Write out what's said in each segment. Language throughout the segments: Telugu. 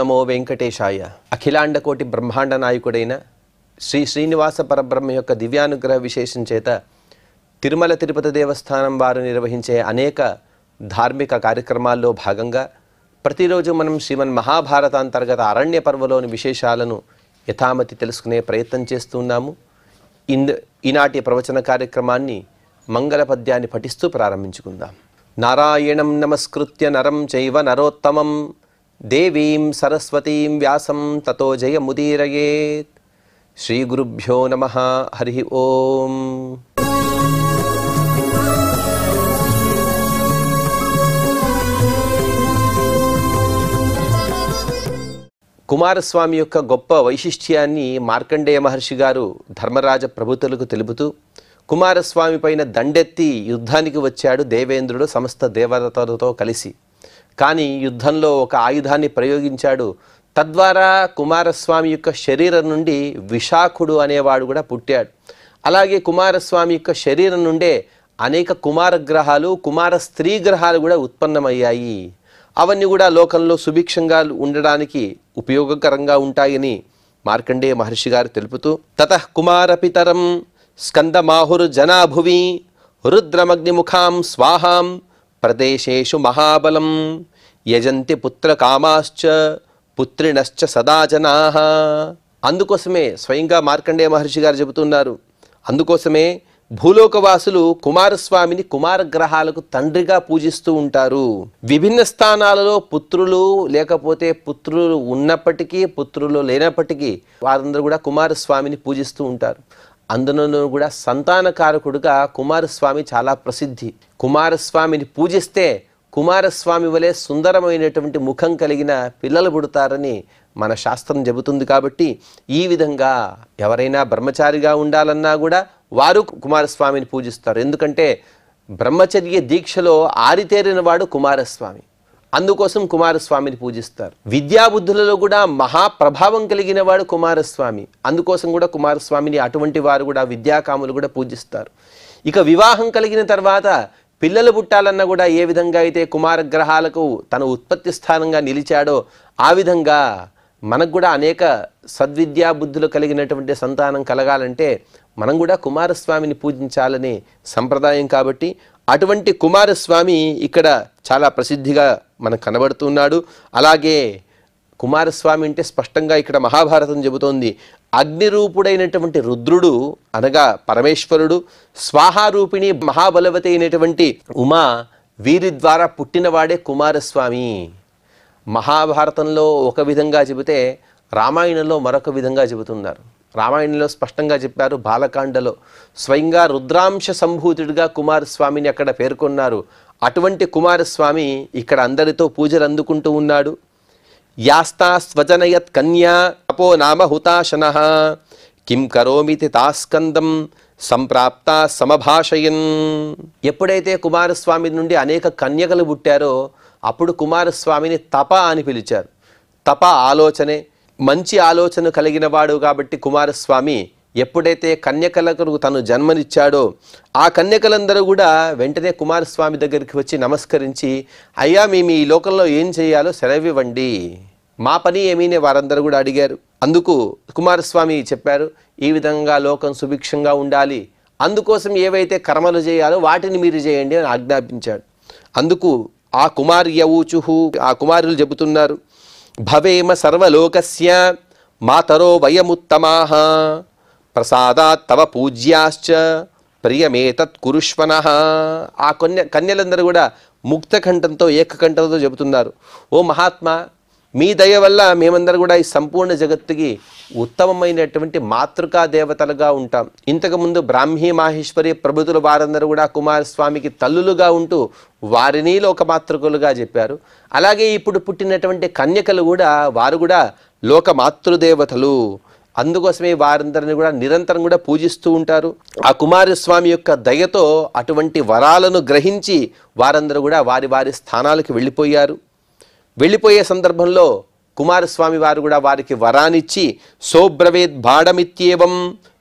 నమో వెంకటేశాయ. అఖిలాండ కోటి బ్రహ్మాండ నాయకుడైన శ్రీ శ్రీనివాస పరబ్రహ్మ యొక్క దివ్యానుగ్రహ విశేషం చేత తిరుమల తిరుపతి దేవస్థానం వారు నిర్వహించే అనేక ధార్మిక కార్యక్రమాల్లో భాగంగా ప్రతిరోజు మనం శ్రీమన్ మహాభారత అంతర్గత అరణ్య పర్వలోని విశేషాలను యథామతి తెలుసుకునే ప్రయత్నం చేస్తున్నాము. ఈనాటి ప్రవచన కార్యక్రమాన్ని మంగళ పద్యాన్ని పఠిస్తూ ప్రారంభించుకుందాం. నారాయణం నమస్కృత్య నరం చైవ నరోత్తమం దేవీం సరస్వతీం వ్యాసం తతో జయముదీరయేత్. శ్రీ గురుభ్యో నమః. హరి ఓం. కుమారస్వామి యొక్క గొప్ప వైశిష్ట్యాన్ని మార్కండేయ మహర్షి గారు ధర్మరాజ ప్రభుతులకు తెలుపుతూ, కుమారస్వామి పైన దండెత్తి యుద్ధానికి వచ్చాడు దేవేంద్రుడు సమస్త దేవతలతో కలిసి. కానీ యుద్ధంలో ఒక ఆయుధాన్ని ప్రయోగించాడు. తద్వారా కుమారస్వామి యొక్క శరీరం నుండి విశాఖుడు అనేవాడు కూడా పుట్టాడు. అలాగే కుమారస్వామి యొక్క శరీరం నుండే అనేక కుమార గ్రహాలు, కుమార స్త్రీ గ్రహాలు కూడా ఉత్పన్నమయ్యాయి. అవన్నీ కూడా లోకంలో సుభిక్షంగా ఉండడానికి ఉపయోగకరంగా ఉంటాయని మార్కండేయ మహర్షి గారు తెలుపుతూ, తతః కుమారపితరం స్కందమాహుర్ జనాభువి రుద్రమగ్నిముఖాం స్వాహాం ప్రదేశేషు మహాబలం యజంతి పుత్రకామాశ్చ పుత్రిణశ్చ సదా జనాః. అందుకోసమే స్వయంగా మార్కండేయ మహర్షి గారు చెబుతున్నారు, అందుకోసమే భూలోకవాసులు కుమారస్వామిని కుమారగ్రహాలకు తండ్రిగా పూజిస్తూ ఉంటారు. విభిన్న స్థానాలలో పుత్రులు లేకపోతే పుత్రులు ఉన్నప్పటికీ పుత్రులు లేనప్పటికీ వారందరూ కూడా కుమారస్వామిని పూజిస్తూ ఉంటారు. అందులోనూ కూడా సంతానకారకుడుగా కుమారస్వామి చాలా ప్రసిద్ధి. కుమారస్వామిని పూజిస్తే కుమారస్వామి వలె సుందరమైనటువంటి ముఖం కలిగిన పిల్లలు పుడతారని మన శాస్త్రం చెబుతుంది. కాబట్టి ఈ విధంగా ఎవరైనా బ్రహ్మచారిగా ఉండాలన్నా కూడా వారు కుమారస్వామిని పూజిస్తారు. ఎందుకంటే బ్రహ్మచర్య దీక్షలో ఆరితేరిన వాడు కుమారస్వామి. అందుకోసం కుమారస్వామిని పూజిస్తారు. విద్యాబుద్ధులలో కూడా మహాప్రభావం కలిగిన వాడు కుమారస్వామి. అందుకోసం కూడా కుమారస్వామిని అటువంటి వారు కూడా విద్యాకాములు కూడా పూజిస్తారు. ఇక వివాహం కలిగిన తర్వాత పిల్లలు పుట్టాలన్నా కూడా ఏ విధంగా అయితే కుమారగ్రహాలకు తన ఉత్పత్తి స్థానంగా నిలిచాడో ఆ విధంగా మనకు కూడా అనేక సద్విద్యా బుద్ధులు కలిగినటువంటి సంతానం కలగాలంటే మనం కూడా కుమారస్వామిని పూజించాలనే సంప్రదాయం. కాబట్టి అటువంటి కుమారస్వామి ఇక్కడ చాలా ప్రసిద్ధిగా మనకు కనబడుతున్నాడు. అలాగే కుమారస్వామి అంటే స్పష్టంగా ఇక్కడ మహాభారతం చెబుతోంది, అగ్నిరూపుడైనటువంటి రుద్రుడు అనగా పరమేశ్వరుడు, స్వాహారూపిణి మహాబలవతి అయినటువంటి ఉమా, వీరి ద్వారా పుట్టినవాడే కుమారస్వామి. మహాభారతంలో ఒక విధంగా చెబితే రామాయణంలో మరొక విధంగా చెబుతున్నారు. రామాయణంలో స్పష్టంగా చెప్పారు, బాలకాండలో స్వయంగా రుద్రాంశ సంభూతుడిగా కుమారస్వామిని అక్కడ పేర్కొన్నారు. అటువంటి కుమారస్వామి ఇక్కడ అందరితో పూజలు అందుకుంటూ ఉన్నాడు. యాస్తా స్వజనయత్ కన్యా అపో నామ హుతాశనః కిం కరోమితి తాస్కందం సంప్రాప్త సమభాషయన్. ఎప్పుడైతే కుమారస్వామి నుండి అనేక కన్యకలు పుట్టారో అప్పుడు కుమారస్వామిని తప అని పిలిచారు. తప ఆలోచనే, మంచి ఆలోచన కలిగిన వాడు కాబట్టి కుమారస్వామి ఎప్పుడైతే కన్యకలకు తను జన్మనిచ్చాడో ఆ కన్యకలందరూ కూడా వెంటనే కుమారస్వామి దగ్గరికి వచ్చి నమస్కరించి, అయ్యా మేము ఈ లోకంలో ఏం చేయాలో సెలవివ్వండి, మా పని ఏమీనే వారందరూ కూడా అడిగారు. అందుకు కుమారస్వామి చెప్పారు, ఈ విధంగా లోకం సుభిక్షంగా ఉండాలి, అందుకోసం ఏవైతే కర్మలు చేయాలో వాటిని మీరు చేయండి అని ఆజ్ఞాపించాడు. అందుకు ఆ కుమార్యవూచుహు, ఆ కుమారులు చెబుతున్నారు, భవేమ సర్వలోకస్య మాతరో వయముత్తమాః ప్రసాదాత్ తవ పూజ్యాశ్చ ప్రియమేతత్ కురుష్వనః. ఆ కన్యలందరూ కూడా ముక్తకంఠంతో ఏకకంఠంతో చెబుతున్నారు, ఓ మహాత్మా, మీ దయ వల్ల మేమందరూ కూడా ఈ సంపూర్ణ జగత్తుకి ఉత్తమమైనటువంటి మాతృకా దేవతలుగా ఉంటాం. ఇంతకుముందు బ్రాహ్మీ మాహేశ్వరి ప్రభుతుల వారందరూ కూడా కుమారస్వామికి తల్లులుగా ఉంటూ వారిని లోక మాతృకులుగా చెప్పారు. అలాగే ఇప్పుడు పుట్టినటువంటి కన్యకలు కూడా వారు కూడా లోక మాతృదేవతలు. అందుకోసమే వారందరిని కూడా నిరంతరం కూడా పూజిస్తూ ఉంటారు. ఆ కుమారస్వామి యొక్క దయతో అటువంటి వరాలను గ్రహించి వారందరూ కూడా వారి వారి స్థానాలకు వెళ్ళిపోయారు. వెళ్ళిపోయే సందర్భంలో కుమారస్వామి వారు కూడా వారికి వరానిచ్చి, సోబ్రవేద్ బాడమిత్యేవం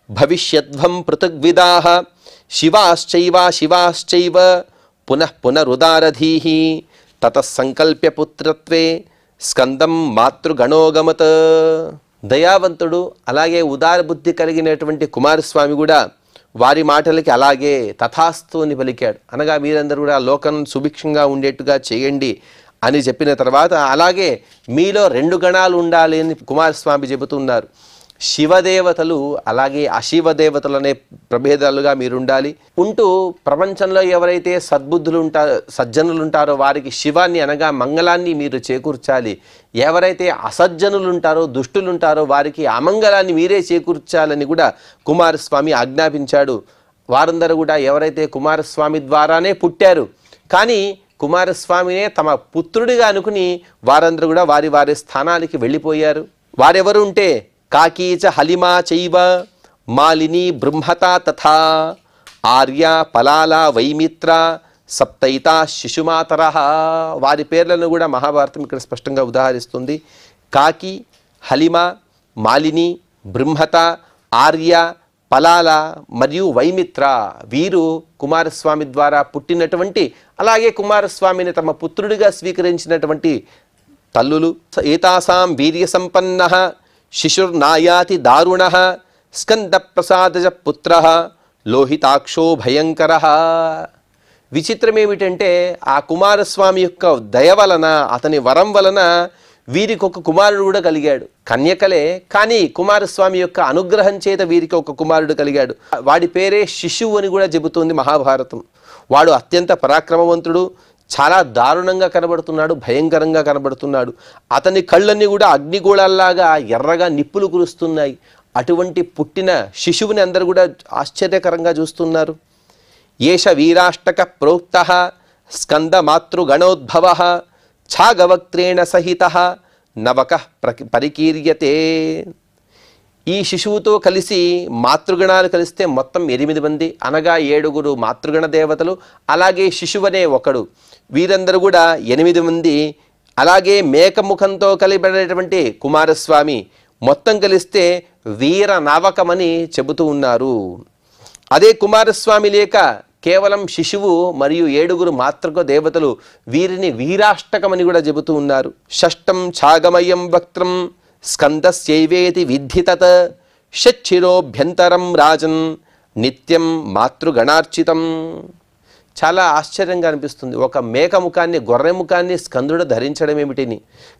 భవిష్యద్వం పృథగ్విదాః శివాశ్చైవ పునః పునరుదారధీః తతః సంకల్ప్య పుత్రత్వే స్కందం మాతృగణోగమత. దయావంతుడు అలాగే ఉదార బుద్ధి కలిగినటువంటి కుమారస్వామి కూడా వారి మాటలకి అలాగే తథాస్తు అని పలికాడు. అనగా మీరందరూ కూడా లోకం సుభిక్షంగా ఉండేట్టుగా చేయండి అని చెప్పిన తర్వాత అలాగే మీలో 2 గణాలు ఉండాలి అని కుమారస్వామి చెబుతున్నారు. శివదేవతలు అలాగే అశివదేవతలు అనే ప్రభేదాలుగా మీరుండాలి. ఉంటూ ప్రపంచంలో ఎవరైతే సజ్జనులు ఉంటారో వారికి శివాన్ని అనగా మంగళాన్ని మీరు చేకూర్చాలి. ఎవరైతే అసజ్జనులు ఉంటారో దుష్టులు ఉంటారో వారికి అమంగళాన్ని మీరే చేకూర్చాలని కూడా కుమారస్వామి ఆజ్ఞాపించాడు. వారందరూ కూడా ఎవరైతే కుమారస్వామి ద్వారానే పుట్టారు కానీ కుమారస్వామినే తమ పుత్రుడిగా అనుకుని వారందరూ కూడా వారి వారి స్థానానికి వెళ్ళిపోయారు. వారెవరు ఉంటే కాకీచ హలిమా చైవ మాలిని బృంహత తథా ఆర్య పలాల వైమిత్ర సప్తైత శిశుమాతర. వారి పేర్లను కూడా మహాభారతం ఇక్కడ స్పష్టంగా ఉదాహరిస్తుంది. కాకి, హలిమ, మాలిని, బృంహత, ఆర్య, పలాల మరియు వైమిత్ర వీరు కుమారస్వామి ద్వారా పుట్టినటువంటి అలాగే కుమారస్వామిని తమ పుత్రుడిగా స్వీకరించినటువంటి తల్లులు. ఏతాసాం వీర్య సంపన్న శిశుర్నాయాతి దారుణ స్కంద ప్రసాదజ పుత్ర లోహితాక్షో భయంకర. విచిత్రం ఏమిటంటే ఆ కుమారస్వామి యొక్క దయ వలన అతని వరం వలన వీరికి ఒక కుమారుడు కూడా కలిగాడు. కన్యకలే కానీ కుమారస్వామి యొక్క అనుగ్రహం చేత వీరికి ఒక కుమారుడు కలిగాడు. వాడి పేరే శిశువు అని కూడా చెబుతుంది మహాభారతం. వాడు అత్యంత పరాక్రమవంతుడు, చాలా దారుణంగా కనబడుతున్నాడు, భయంకరంగా కనబడుతున్నాడు. అతని కళ్ళన్నీ కూడా అగ్నిగోళాల్లాగా ఎర్రగా నిప్పులు కురుస్తున్నాయి. అటువంటి పుట్టిన శిశువుని అందరూ కూడా ఆశ్చర్యకరంగా చూస్తున్నారు. ఏష వీరాష్టక ప్రోక్త స్కంద మాతృగణోద్భవ ఛాగవక్త్రేణ సహిత నవక పరికీర్యతే. ఈ శిశువుతో కలిసి మాతృగణాలు కలిస్తే మొత్తం 8 మంది అనగా 7 మాతృగణ దేవతలు అలాగే శిశువనే ఒకడు, వీరందరూ కూడా 8 మంది. అలాగే మేకముఖంతో కలిపడేటువంటి కుమారస్వామి మొత్తం కలిస్తే వీర నవకమని చెబుతూ ఉన్నారు. అదే కుమారస్వామి లేక కేవలం శిశువు మరియు 7 మాతృక దేవతలు వీరిని వీరాష్టకమని కూడా చెబుతూ ఉన్నారు. షష్టం ఛాగమయం వక్త్రం స్కందస్యైవేతి విద్ధితత్ షచ్చిరోభ్యంతరం రాజన్ నిత్యం మాతృగణార్చితం. చాలా ఆశ్చర్యంగా అనిపిస్తుంది. ఒక మేక ముఖాన్ని గొర్రె ముఖాన్ని స్కందుడు ధరించడం ఏమిటిని,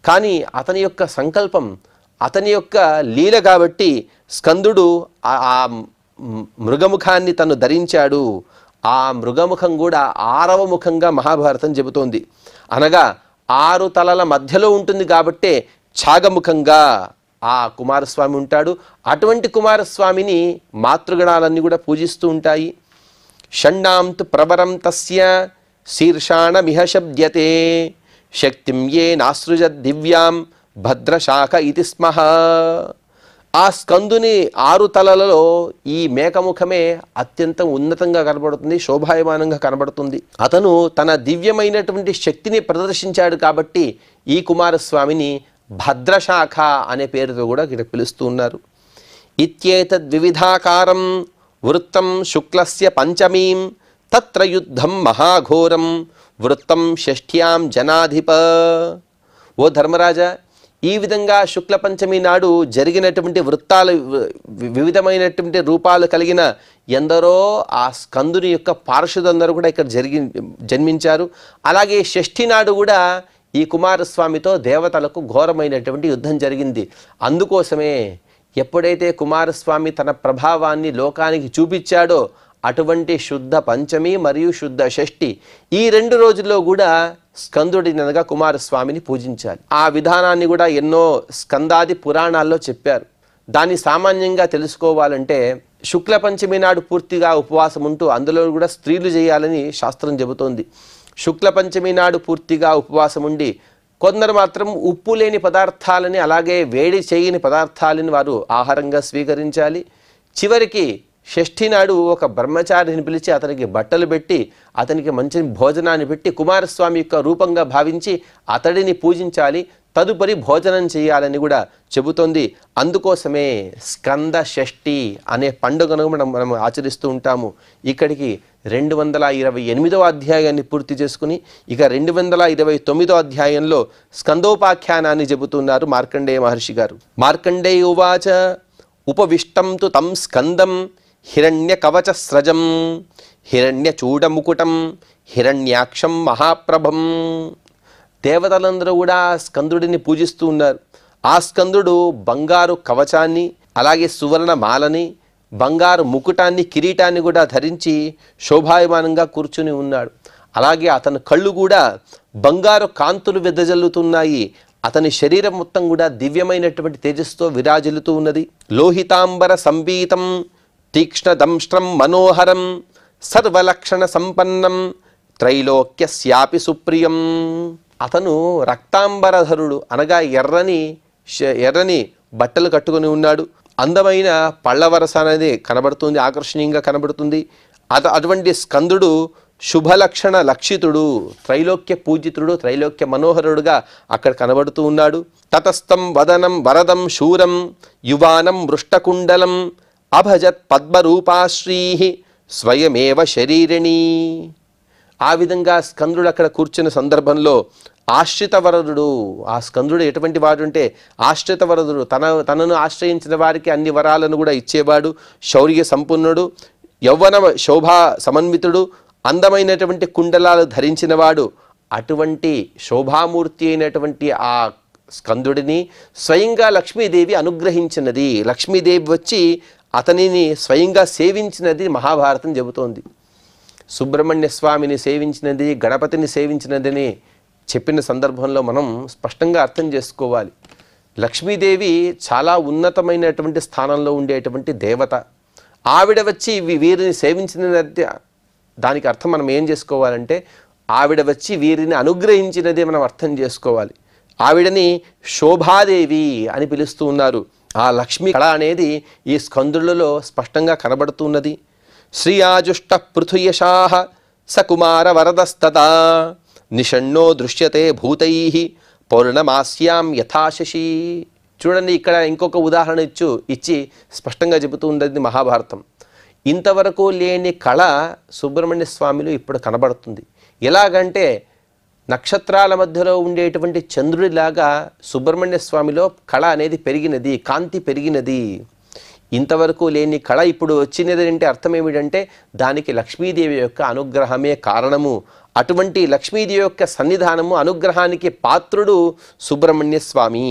కానీ అతని యొక్క సంకల్పం అతని యొక్క లీల కాబట్టి స్కందుడు ఆ మృగముఖాన్ని తను ధరించాడు. ఆ మృగముఖం కూడా 6వ ముఖంగా మహాభారతం చెబుతోంది. అనగా 6 తలల మధ్యలో ఉంటుంది కాబట్టే ఛాగముఖంగా ఆ కుమారస్వామి ఉంటాడు. అటువంటి కుమారస్వామిని మాతృగణాలన్నీ కూడా పూజిస్తూ ఉంటాయి. షణ్ణాంతు ప్రవరం తస్య శీర్షాణమిహ శబ్ద్యతే శక్తిం ఏ నాసృజ దివ్యాం భద్రశాఖ ఇతి స్మః. ఆ స్కందుని 6 తలలలో ఈ మేకముఖమే అత్యంత ఉన్నతంగా కనబడుతుంది, శోభాయమానంగా కనబడుతుంది. అతను తన దివ్యమైనటువంటి శక్తిని ప్రదర్శించాడు కాబట్టి ఈ కుమారస్వామిని భద్రశాఖ అనే పేరుతో కూడా ఇక్కడ పిలుస్తూ ఉన్నారు. ఇత్యేతద్వివిధాకారం వృత్తం శుక్లస్య పంచమీం తత్ర యుద్ధం మహాఘోరం వృత్తం షష్ఠ్యాం జనాధిప. ఓ ధర్మరాజా, ఈ విధంగా శుక్ల పంచమి నాడు జరిగినటువంటి వృత్తాలు వివిధమైనటువంటి రూపాలు కలిగిన ఎందరో ఆ స్కందుని యొక్క పార్షదులందరూ కూడా ఇక్కడ జన్మించారు. అలాగే షష్ఠి నాడు కూడా ఈ కుమారస్వామితో దేవతలకు ఘోరమైనటువంటి యుద్ధం జరిగింది. అందుకోసమే ఎప్పుడైతే కుమారస్వామి తన ప్రభావాన్ని లోకానికి చూపించాడో అటువంటి శుద్ధ పంచమి మరియు శుద్ధ షష్ఠి ఈ 2 రోజుల్లో కూడా స్కందుడిని అనగా కుమారస్వామిని పూజించాలి. ఆ విధానాన్ని కూడా ఎన్నో స్కందాది పురాణాల్లో చెప్పారు. దాన్ని సామాన్యంగా తెలుసుకోవాలంటే శుక్ల పంచమి నాడు పూర్తిగా ఉపవాసం ఉంటూ అందులో కూడా స్త్రీలు చేయాలని శాస్త్రం చెబుతోంది. శుక్ల పంచమి నాడు పూర్తిగా ఉపవాసం ఉండి కొందరు మాత్రం ఉప్పు లేని పదార్థాలని అలాగే వేడి చేయని పదార్థాలని వారు ఆహారంగా స్వీకరించాలి. చివరికి షష్ఠి నాడు ఒక బ్రహ్మచారిని పిలిచి అతనికి బట్టలు పెట్టి అతనికి మంచి భోజనాన్ని పెట్టి కుమారస్వామి యొక్క రూపంగా భావించి అతడిని పూజించాలి. తదుపరి భోజనం చేయాలని కూడా చెబుతోంది. అందుకోసమే స్కంద షష్ఠి అనే పండుగను మనం ఆచరిస్తూ ఉంటాము. ఇక్కడికి 228వ అధ్యాయాన్ని పూర్తి చేసుకుని ఇక 229వ అధ్యాయంలో స్కందోపాఖ్యానాన్ని చెబుతున్నారు మార్కండేయ మహర్షి గారు. మార్కండేయ ఉవాచ ఉపవిష్టం తు తం స్కందం హిరణ్య కవచ స్రజం హిరణ్య చూడముకుటం హిరణ్యాక్షం మహాప్రభం. దేవతలందరూ కూడా స్కందుడిని పూజిస్తూ ఉన్నారు. ఆ స్కందుడు బంగారు కవచాన్ని, అలాగే సువర్ణ మాలని, బంగారు ముకుటాన్ని, కిరీటాన్ని కూడా ధరించి శోభాయమానంగా కూర్చుని ఉన్నాడు. అలాగే అతని కళ్ళు కూడా బంగారు కాంతులు వెదజల్లుతున్నాయి. అతని శరీరం మొత్తం కూడా దివ్యమైనటువంటి తేజస్సుతో విరాజిల్లుతూ ఉన్నది. లోహితాంబర సంబీతం తీక్ష్ణ దంష్ట్రం మనోహరం సర్వలక్షణ సంపన్నం త్రైలోక్యస్యాపి సుప్రియం. అతను రక్తాంబరధరుడు, అనగా ఎర్రని బట్టలు కట్టుకుని ఉన్నాడు. అందమైన పళ్ళవరస అనేది కనబడుతుంది, ఆకర్షణీయంగా కనబడుతుంది. అటువంటి స్కందుడు శుభలక్షణ లక్షితుడు, త్రైలోక్య పూజితుడు, త్రైలోక్య మనోహరుడుగా అక్కడ కనబడుతూ ఉన్నాడు. తతస్థం వదనం వరదం శూరం యువానం మృష్టకుండలం అభజత్ పద్మరూపాశ్రీ స్వయమేవ శరీరిణి. ఆ విధంగా స్కందుడు అక్కడ కూర్చున్న సందర్భంలో ఆశ్రిత వరదుడు, ఆ స్కందుడు ఎటువంటి వాడు అంటే ఆశ్రిత వరదుడు, తనను ఆశ్రయించిన వారికి అన్ని వరాలను కూడా ఇచ్చేవాడు, శౌర్య సంపన్నుడు, యౌవన శోభా సమన్వితుడు, అందమైనటువంటి కుండలాలు ధరించినవాడు. అటువంటి శోభామూర్తి అయినటువంటి ఆ స్కందుడిని స్వయంగా లక్ష్మీదేవి అనుగ్రహించినది. లక్ష్మీదేవి వచ్చి అతనిని స్వయంగా సేవించినది మహాభారతం చెబుతోంది. సుబ్రహ్మణ్య స్వామిని సేవించినది, గణపతిని సేవించినదని చెప్పిన సందర్భంలో మనం స్పష్టంగా అర్థం చేసుకోవాలి. లక్ష్మీదేవి చాలా ఉన్నతమైనటువంటి స్థానంలో ఉండేటువంటి దేవత. ఆవిడ వచ్చి వీరిని సేవించినది, దానికి అర్థం మనం ఏం చేసుకోవాలంటే ఆవిడ వచ్చి వీరిని అనుగ్రహించినదే మనం అర్థం చేసుకోవాలి. ఆవిడని శోభాదేవి అని పిలుస్తూ ఉన్నారు. ఆ లక్ష్మీ కళ అనేది ఈ స్కందులలో స్పష్టంగా కనబడుతున్నది. శ్రీయాజుష్ట పృథుయశాః సకుమార వరదస్తదా నిషణ్ణో దృశ్యతే భూతై పౌర్ణమాస్యాం యథాశశి. చూడండి, ఇక్కడ ఇంకొక ఉదాహరణ ఇచ్చి స్పష్టంగా చెబుతూ ఉన్నది మహాభారతం. ఇంతవరకు లేని కళ సుబ్రహ్మణ్య స్వామిలో ఇప్పుడు కనబడుతుంది. ఎలాగంటే నక్షత్రాల మధ్యలో ఉండేటువంటి చంద్రుడిలాగా సుబ్రహ్మణ్య స్వామిలో కళ అనేది పెరిగినది, కాంతి పెరిగినది. ఇంతవరకు లేని కళ ఇప్పుడు వచ్చినది అంటే అర్థం ఏమిటంటే దానికి లక్ష్మీదేవి యొక్క అనుగ్రహమే కారణము. అటువంటి లక్ష్మీదేవి యొక్క సన్నిధానము, అనుగ్రహానికి పాత్రుడు సుబ్రహ్మణ్య స్వామి.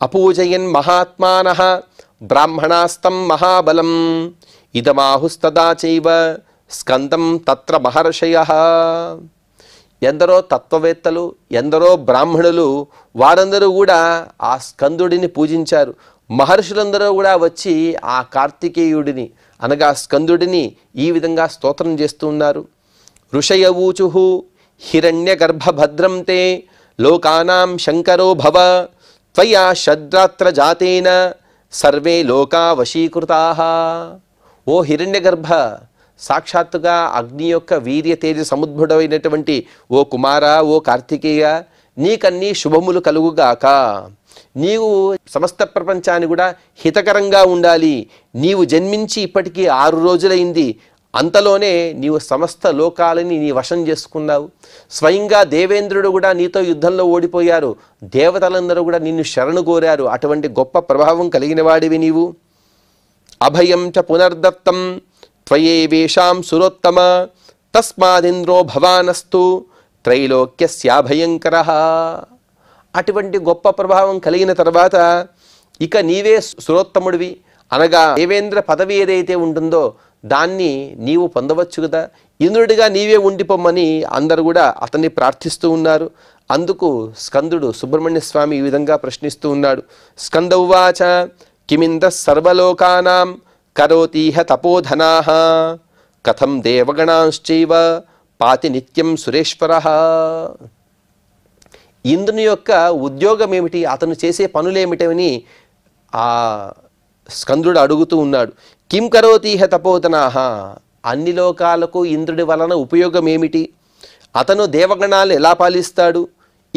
అపూజయన్ మహాత్మానః బ్రాహ్మణాస్తం మహాబలం ఇదమాహుస్తదా చైవ స్కందం తత్ర మహర్షయః. ఎందరో తత్వవేత్తలు, ఎందరో బ్రాహ్మణులు, వారందరూ కూడా ఆ స్కందుడిని పూజించారు. మహర్షులందరూ కూడా వచ్చి ఆ కార్తికేయుడిని అనగా స్కందుడిని ఈ విధంగా స్తోత్రం చేస్తూ ఉన్నారు. ఋషయవూచుః హిరణ్య గర్భభద్రం తే లోకానాం శంకరో భవ త్వయా శద్రాత్ర జాతేన సర్వే లోకా వశీకృతాః. ఓ హిరణ్య గర్భ, సాక్షాత్తుగా అగ్ని యొక్క వీర్య తేజ సముద్భుడమైనటువంటి ఓ కుమార, ఓ కార్తికేయ, నీకన్నీ శుభములు కలుగుగాక. నీవు సమస్త ప్రపంచాన్ని కూడా హితకరంగా ఉండాలి. నీవు జన్మించి ఇప్పటికీ 6 రోజులైంది. అంతలోనే నీవు సమస్త లోకాలని నీ వశం చేసుకున్నావు. స్వయంగా దేవేంద్రుడు కూడా నీతో యుద్ధంలో ఓడిపోయారు. దేవతలందరూ కూడా నిన్ను శరణు కోరారు. అటువంటి గొప్ప ప్రభావం కలిగిన వాడివి నీవు. అభయం చ పునర్దత్తం త్వయేవేషాం సురోత్తమ తస్మాదింద్రో భవానస్తు త్రైలోక్యస్యాభయంకరః. అటువంటి గొప్ప ప్రభావం కలిగిన తర్వాత ఇక నీవే సురోత్తముడివి, అనగా దేవేంద్ర పదవి ఏదైతే ఉంటుందో దాన్ని నీవు పొందవచ్చు కదా. ఇంద్రుడిగా నీవే ఉండిపోమ్మని అందరూ కూడా అతన్ని ప్రార్థిస్తూ ఉన్నారు. అందుకు స్కందుడు సుబ్రహ్మణ్య స్వామి ఈ విధంగా ప్రశ్నిస్తూ ఉన్నాడు. స్కంద ఉవాచ కిమింద సర్వలోకానాం కరోతీహ తపోధనాః కథం దేవగణాశ్చైవ పాతి నిత్యం సురేశ్వరః. ఇంద్రుని యొక్క ఉద్యోగం ఏమిటి, అతను చేసే పనులేమిటని ఆ స్కందుడు అడుగుతూ ఉన్నాడు. కిం కరోతీహ తపోధనాః, అన్ని లోకాలకు ఇంద్రుడి వలన ఉపయోగం ఏమిటి, అతను దేవగణాలు ఎలా పాలిస్తాడు,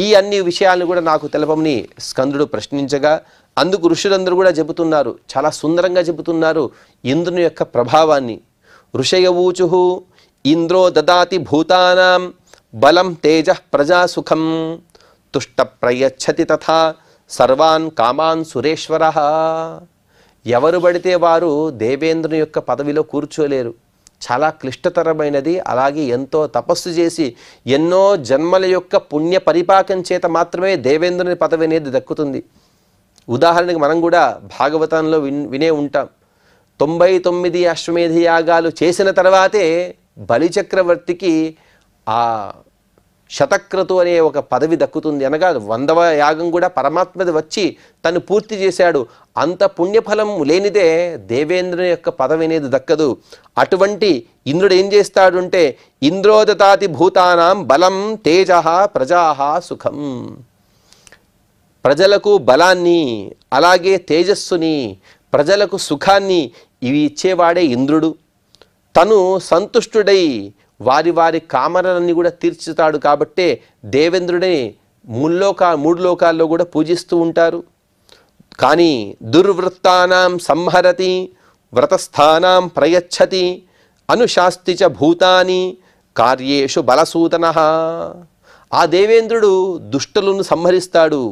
ఈ అన్ని విషయాలను కూడా నాకు తెలపమని స్కందుడు ప్రశ్నించగా అందుకు ఋషులందరూ కూడా చెబుతున్నారు, చాలా సుందరంగా చెబుతున్నారు ఇంద్రుని యొక్క ప్రభావాన్ని. ఋషయవూచుః ఇంద్రో దదాతి భూతానాం బలం తేజః ప్రజాసుఖం తుష్ట ప్రయచ్చతి తథా సర్వాన్ కామాన్ సురేశ్వరః. ఎవరు పడితే వారు దేవేంద్రుని యొక్క పదవిలో కూర్చోలేరు. చాలా క్లిష్టతరమైనది. అలాగే ఎంతో తపస్సు చేసి ఎన్నో జన్మల యొక్క పుణ్య పరిపాకం చేత మాత్రమే దేవేంద్రుని పదవి అనేది దక్కుతుంది. ఉదాహరణకి మనం కూడా భాగవతంలో వినే ఉంటాం. 99 అశ్వమేధ యాగాలు చేసిన తర్వాతే బలిచక్రవర్తికి ఆ శతక్రతు అనే ఒక పదవి దక్కుతుంది. అనగా 100వ యాగం కూడా పరమాత్మది వచ్చి తను పూర్తి చేశాడు. అంత పుణ్యఫలం లేనిదే దేవేంద్రుని యొక్క పదవి అనేది దక్కదు. అటువంటి ఇంద్రుడు ఏం చేస్తాడు అంటే ఇంద్రోదతాతి భూతానాం బలం తేజః ప్రజాః సుఖం. ప్రజలకు బలాన్ని అలాగే తేజస్సుని ప్రజలకు సుఖాన్ని ఇవి ఇచ్చేవాడే ఇంద్రుడు. తను సంతుష్టుడై వారి వారి కామనలన్నీ కూడా తీర్చుతాడు. కాబట్టే దేవేంద్రుడే మూడు లోకాల్లో కూడా పూజిస్తూ ఉంటారు. కానీ దుర్వృత్తానాం సంహరతి వ్రతస్థానాం ప్రయచ్చతి అనుశాస్తి చ భూతాని కార్యేషు బలసూదనః. ఆ దేవేంద్రుడు దుష్టులను సంహరిస్తాడు.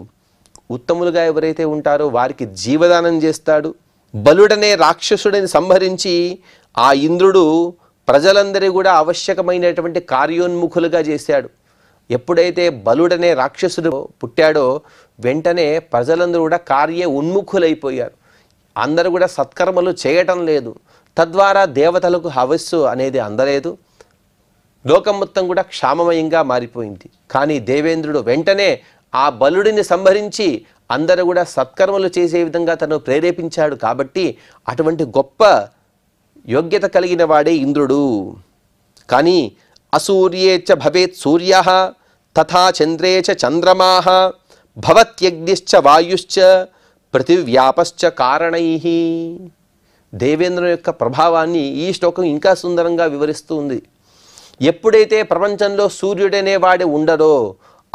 ఉత్తములుగా ఎవరైతే ఉంటారో వారికి జీవదానం చేస్తాడు. బలుడనే రాక్షసుడిని సంహరించి ఆ ఇంద్రుడు ప్రజలందరి కూడా ఆవశ్యకమైనటువంటి కార్యోన్ముఖులుగా చేశాడు. ఎప్పుడైతే బలుడనే రాక్షసుడు పుట్టాడో వెంటనే ప్రజలందరూ కూడా కార్య ఉన్ముఖులైపోయారు. అందరూ కూడా సత్కర్మలు చేయటం లేదు. తద్వారా దేవతలకు హవస్సు అనేది అందలేదు. లోకం మొత్తం కూడా క్షామమయంగా మారిపోయింది. కానీ దేవేంద్రుడు వెంటనే ఆ బలుడిని సంహరించి అందరూ కూడా సత్కర్మలు చేసే విధంగా తను ప్రేరేపించాడు. కాబట్టి అటువంటి గొప్ప యోగ్యత కలిగిన వాడే ఇంద్రుడు. కానీ అసూర్యే చ భవేత్ సూర్యః తథా చంద్రే చ చంద్రమాః భవత్యగ్నిశ్చ వాయుశ్చ పృథివ్యాపశ్చ కారణైః. దేవేంద్రుని యొక్క ప్రభావాన్ని ఈ శ్లోకం ఇంకా సుందరంగా వివరిస్తూ ఉంది. ఎప్పుడైతే ప్రపంచంలో సూర్యుడనే వాడే ఉండడో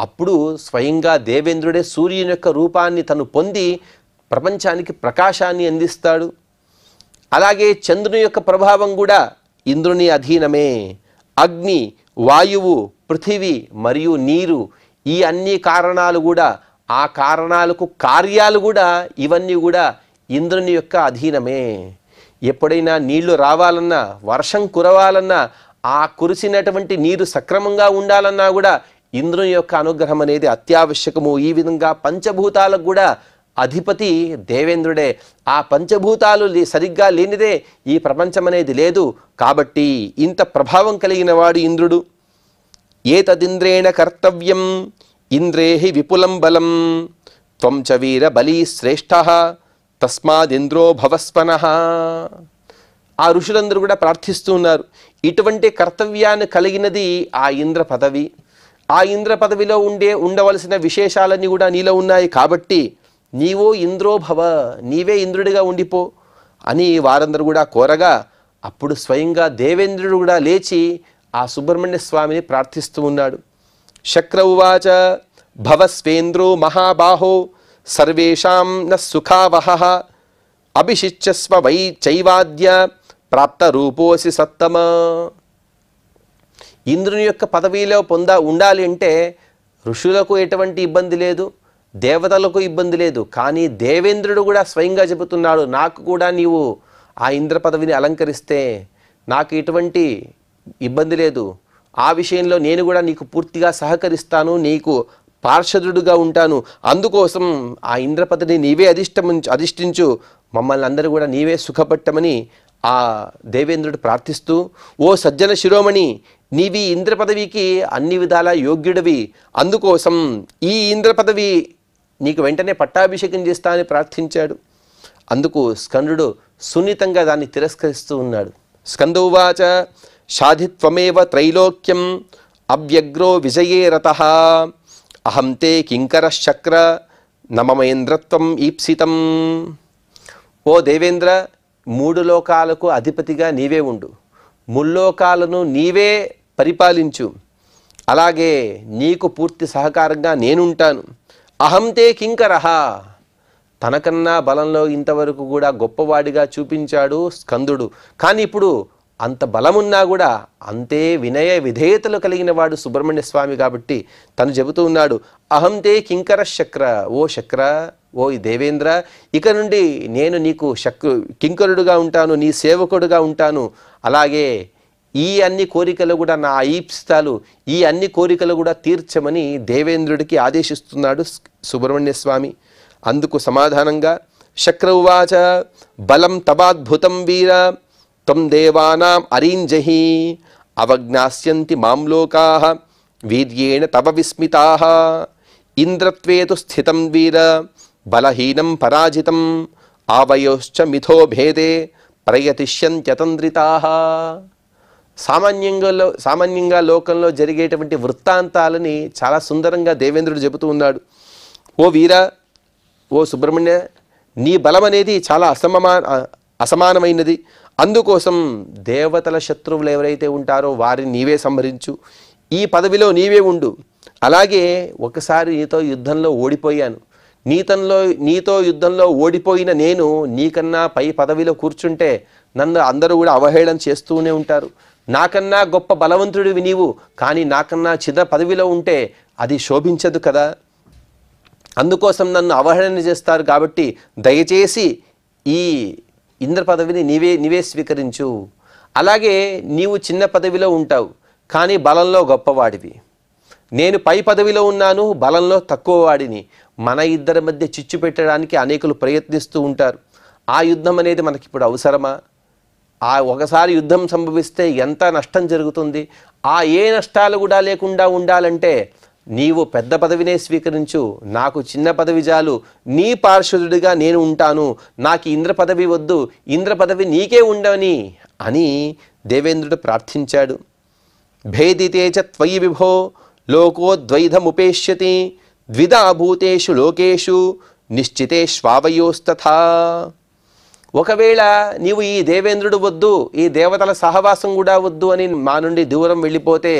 అప్పుడు స్వయంగా దేవేంద్రుడే సూర్యుని యొక్క రూపాన్ని తను పొంది ప్రపంచానికి ప్రకాశాన్ని అందిస్తాడు. అలాగే చంద్రుని యొక్క ప్రభావం కూడా ఇంద్రుని అధీనమే. అగ్ని, వాయువు, పృథివీ మరియు నీరు ఈ అన్ని కారణాలు కూడా ఆ కారణాలకు కార్యాలు కూడా ఇవన్నీ కూడా ఇంద్రుని యొక్క అధీనమే. ఎప్పుడైనా నీళ్లు రావాలన్నా వర్షం కురవాలన్నా ఆ కురిసినటువంటి నీరు సక్రమంగా ఉండాలన్నా కూడా ఇంద్రుని యొక్క అనుగ్రహం అనేది అత్యావశ్యకము. ఈ విధంగా పంచభూతాలకు కూడా అధిపతి దేవేంద్రుడే. ఆ పంచభూతాలు సరిగ్గా లేనిదే ఈ ప్రపంచం అనేది లేదు. కాబట్టి ఇంత ప్రభావం కలిగిన వాడు ఇంద్రుడు. ఏతదింద్రేణ కర్తవ్యం ఇంద్రేహి విపులం బలం త్వం చ వీర బలీ శ్రేష్ఠః తస్మాదింద్రో భవస్వనః. ఆ ఋషులందరూ కూడా ప్రార్థిస్తూ ఉన్నారు. ఇటువంటి కర్తవ్యాన్ని కలిగినది ఆ ఇంద్ర పదవి. ఆ ఇంద్ర పదవిలో ఉండవలసిన విశేషాలన్నీ కూడా నీలో ఉన్నాయి. కాబట్టి నీవో ఇంద్రో భవ, నీవే ఇంద్రుడిగా ఉండిపో అని వారందరూ కూడా కోరగా అప్పుడు స్వయంగా దేవేంద్రుడు కూడా లేచి ఆ సుబ్రహ్మణ్య స్వామిని ప్రార్థిస్తూ ఉన్నాడు. శక్ర ఉవాచ భవస్వేంద్రో మహాబాహో సర్వేషాం న సుఖావహః అభిషిచ్యస్వ వై చైవాద్య ప్రాప్త రూపోసి సత్తమ. ఇంద్రుని యొక్క పదవిలో ఉండాలి అంటే ఋషులకు ఎటువంటి ఇబ్బంది లేదు, దేవతలకు ఇబ్బంది లేదు. కానీ దేవేంద్రుడు కూడా స్వయంగా చెబుతున్నాడు, నాకు కూడా నీవు ఆ ఇంద్ర పదవిని అలంకరిస్తే నాకు ఎటువంటి ఇబ్బంది లేదు. ఆ విషయంలో నేను కూడా నీకు పూర్తిగా సహకరిస్తాను, నీకు పార్షదుడుగా ఉంటాను. అందుకోసం ఆ ఇంద్ర పదవిని నీవే అధిష్ఠించు, మమ్మల్ని అందరూ కూడా నీవే సుఖపట్టమని ఆ దేవేంద్రుడు ప్రార్థిస్తూ, ఓ సజ్జన శిరోమణి, నీవి ఇంద్ర పదవికి అన్ని విధాలా యోగ్యుడివి. అందుకోసం ఈ ఇంద్ర పదవి నీకు వెంటనే పట్టాభిషేకం చేస్తా అని ప్రార్థించాడు. అందుకు స్కందుడు సున్నితంగా దాన్ని తిరస్కరిస్తూ ఉన్నాడు. స్కందోవాచ షాధిత్వమేవ త్రైలోక్యం అవ్యగ్రో విజయే రతః అహం తే కింకరశ్చక్ర నమమేంద్రత్వం ఈప్సితం. ఓ దేవేంద్ర, 3 లోకాలకు అధిపతిగా నీవే ఉండు, ముల్లోకాలను నీవే పరిపాలించు. అలాగే నీకు పూర్తి సహకారంగా నేనుంటాను. అహంతే కింకరః, తనకన్నా బలంలో ఇంతవరకు కూడా గొప్పవాడిగా చూపించాడు స్కందుడు. కానీ ఇప్పుడు అంత బలమున్నా కూడా అంతే వినయ విధేయతలు కలిగిన వాడు సుబ్రహ్మణ్య స్వామి. కాబట్టి తను చెబుతూ ఉన్నాడు, అహం తే కింకర శక్ర, ఓ శక్ర, ఓ దేవేంద్ర, ఇక నుండి నేను నీకు కింకరుడుగా ఉంటాను, నీ సేవకుడుగా ఉంటాను. అలాగే ఈ అన్ని కోరికలు కూడా నా ఈప్సితాలు, ఈ అన్ని కోరికలు కూడా తీర్చమని దేవేంద్రుడికి ఆదేశిస్తున్నాడు సుబ్రహ్మణ్య స్వామి. అందుకు సమాధానంగా శక్ర ఉవాచ బలం తవాద్భుతం వీర త్వం దేవానాం అరీంజహి అవజ్ఞాస్యంతి మాం లోకాః వీర్యేణ తవ విస్మితాః ఇంద్రత్వేతు స్థితం వీర బలహీనం పరాజితం ఆవయోశ్చ మిథో భేదే ప్రయతిష్యంత్యతంద్రితాః. సామాన్యంగా లోకంలో జరిగేటువంటి వృత్తాంతాలని చాలా సుందరంగా దేవేంద్రుడు చెబుతూ ఉన్నాడు. ఓ వీర, ఓ సుబ్రహ్మణ్య, నీ బలం అనేది చాలా అసమానమైనది. అందుకోసం దేవతల శత్రువులు ఎవరైతే ఉంటారో వారిని నీవే సంహరించు, ఈ పదవిలో నీవే ఉండు. అలాగే ఒకసారి నీతో యుద్ధంలో ఓడిపోయాను, నీతో యుద్ధంలో ఓడిపోయిన నేను నీకన్నా పై పదవిలో కూర్చుంటే నన్ను అందరూ కూడా అవహేళన చేస్తూనే ఉంటారు. నాకన్నా గొప్ప బలవంతుడివి నీవు, కానీ నాకన్నా చిన్న పదవిలో ఉంటే అది శోభించదు కదా. అందుకోసం నన్ను అవహేళన చేస్తారు. కాబట్టి దయచేసి ఈ ఇంద్ర పదవిని నీవే స్వీకరించు. అలాగే నీవు చిన్న పదవిలో ఉంటావు, కానీ బలంలో గొప్పవాడివి. నేను పై పదవిలో ఉన్నాను, బలంలో తక్కువ వాడిని. మన ఇద్దరి మధ్య చిచ్చు పెట్టడానికి అనేకులు ప్రయత్నిస్తూ ఉంటారు. ఆ యుద్ధం అనేది మనకిప్పుడు అవసరమా? ఒకసారి యుద్ధం సంభవిస్తే ఎంత నష్టం జరుగుతుంది? ఏ నష్టాలు కూడా లేకుండా ఉండాలంటే నీవు పెద్ద పదవినే స్వీకరించు, నాకు చిన్న పదవి చాలు, నీ పార్షదుడిగా నేను ఉంటాను, నాకు ఇంద్ర పదవి వద్దు, ఇంద్ర పదవి నీకే ఉండని అని దేవేంద్రుడు ప్రార్థించాడు. భేదితే చ త్వయి విభో లోకోద్వైధముపేష్యతి ద్విధా భూతేషు లోకేషు నిశ్చితేష్వావయోస్తథా. ఒకవేళ నీవు ఈ దేవేంద్రుడు వద్దు, ఈ దేవతల సహవాసం కూడా వద్దు అని మా నుండి దూరం వెళ్ళిపోతే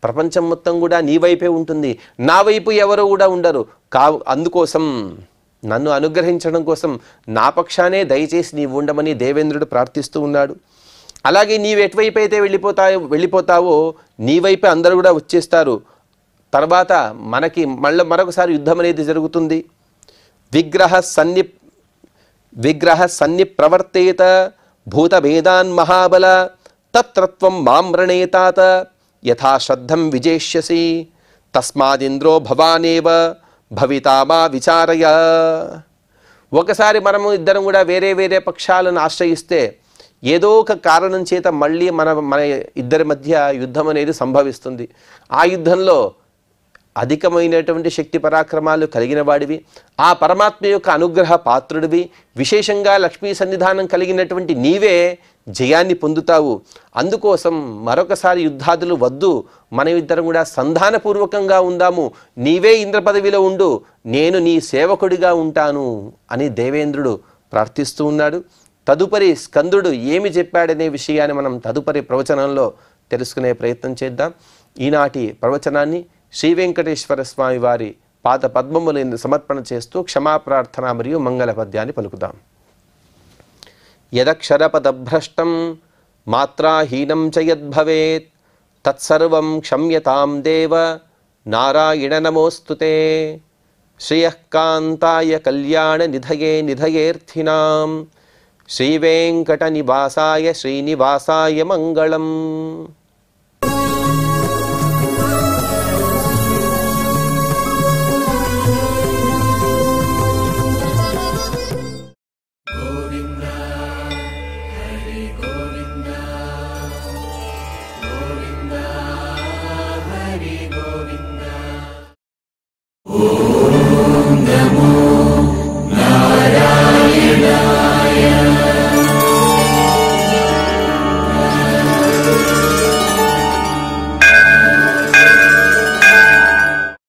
ప్రపంచం మొత్తం కూడా నీ వైపే ఉంటుంది, నా వైపు ఎవరు కూడా ఉండరు. అందుకోసం నన్ను అనుగ్రహించడం కోసం నా పక్షానే దయచేసి నీవు ఉండమని దేవేంద్రుడు ప్రార్థిస్తూ ఉన్నాడు. అలాగే నీవు ఎటువైపు అయితే వెళ్ళిపోతావో నీ వైపే అందరూ కూడా వచ్చేస్తారు. తర్వాత మరొకసారి యుద్ధం అనేది జరుగుతుంది. విగ్రహ సన్ని ప్రవర్తేత భూతభేదాన్ మహాబల తత్రత్వం మాం రణేతాత యథా శ్రద్ధం విజేష్యసి తస్మాదింద్రో భవానేవ భవితా మా విచారయ. ఒకసారి మనము ఇద్దరం కూడా వేరే పక్షాలను ఆశ్రయిస్తే ఏదో ఒక కారణం చేత మళ్ళీ మన ఇద్దరి మధ్య యుద్ధం అనేది సంభవిస్తుంది. ఆ యుద్ధంలో అధికమైనటువంటి శక్తి పరాక్రమాలు కలిగిన వాడివి, ఆ పరమాత్మ యొక్క అనుగ్రహ పాత్రుడివి, విశేషంగా లక్ష్మీ సన్నిధానం కలిగినటువంటి నీవే జయాన్ని పొందుతావు. అందుకోసం మరొకసారి యుద్ధాదులు వద్దు, మనం ఇద్దరం కూడా సంధానపూర్వకంగా ఉందాము, నీవే ఇంద్ర పదవిలో ఉండు, నేను నీ సేవకుడిగా ఉంటాను అని దేవేంద్రుడు ప్రార్థిస్తూ ఉన్నాడు. తదుపరి స్కందుడు ఏమి చెప్పాడనే విషయాన్ని మనం తదుపరి ప్రవచనంలో తెలుసుకునే ప్రయత్నం చేద్దాం. ఈనాటి ప్రవచనాన్ని శ్రీ వెంకటేశ్వర స్వామి వారి పాద పద్మములను సమర్పణ చేస్తూ క్షమాప్రార్థన మరియు మంగళ పద్యాన్ని పలుకుదాం. యదక్షరపదభ్రష్టం మాత్రాహీనం చ యద్భవేత్ తత్సర్వం క్షమ్యతాం దేవ నారాయణ నమోస్తుతే. శ్రియఃకాంతాయ కళ్యాణ నిధయే నిధయేర్థినాం శ్రీవేంకటనివాసాయ శ్రీనివాసాయ మంగళం. ఓం నమో